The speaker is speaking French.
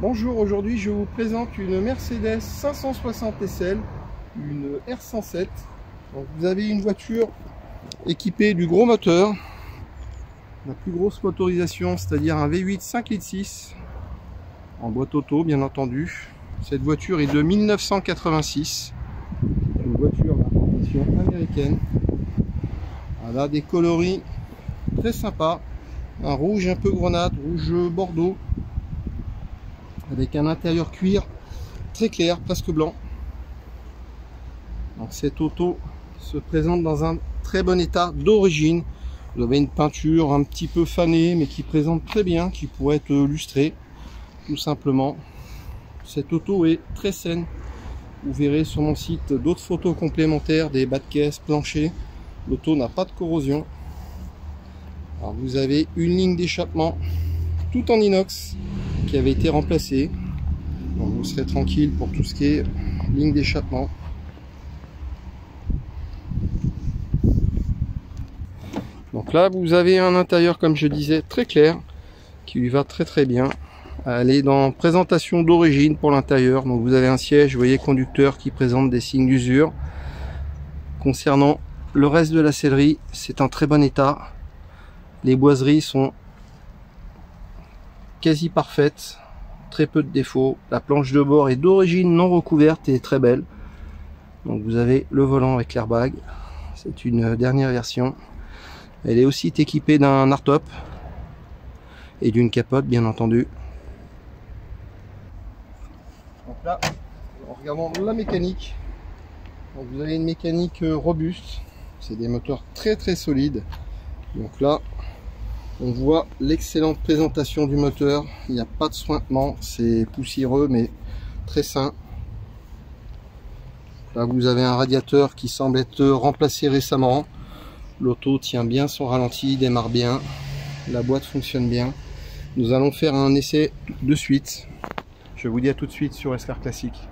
Bonjour, aujourd'hui je vous présente une Mercedes 560 SL, une R107. Donc, vous avez une voiture équipée du gros moteur, la plus grosse motorisation, c'est-à-dire un V8 5,6 litres en boîte auto bien entendu. Cette voiture est de 1986, une voiture d'importation américaine. Elle a des coloris très sympas, un rouge un peu grenade, rouge bordeaux, avec un intérieur cuir très clair, presque blanc. Donc cette auto se présente dans un très bon état d'origine. Vous avez une peinture un petit peu fanée mais qui présente très bien, qui pourrait être lustrée tout simplement. Cette auto est très saine. Vous verrez sur mon site d'autres photos complémentaires, des bas de caisse, planchers. L'auto n'a pas de corrosion. Alors vous avez une ligne d'échappement tout en inox qui avait été remplacée. Donc vous serez tranquille pour tout ce qui est ligne d'échappement. Donc là vous avez un intérieur, comme je disais, très clair, qui lui va très bien. Elle est dans présentation d'origine pour l'intérieur. Donc vous avez un siège, vous voyez, conducteur qui présente des signes d'usure. Concernant le reste de la sellerie, c'est en très bon état. Les boiseries sont quasi parfaites, très peu de défauts. La planche de bord est d'origine non recouverte et très belle. Donc vous avez le volant avec l'airbag, c'est une dernière version. Elle est aussi équipée d'un hardtop et d'une capote bien entendu. Donc là, regardons la mécanique. Donc vous avez une mécanique robuste, c'est des moteurs très solides. Donc là on voit l'excellente présentation du moteur, il n'y a pas de sointement, c'est poussiéreux mais très sain. Là vous avez un radiateur qui semble être remplacé récemment. L'auto tient bien son ralenti, démarre bien, la boîte fonctionne bien. Nous allons faire un essai de suite. Je vous dis à tout de suite sur SR Classique.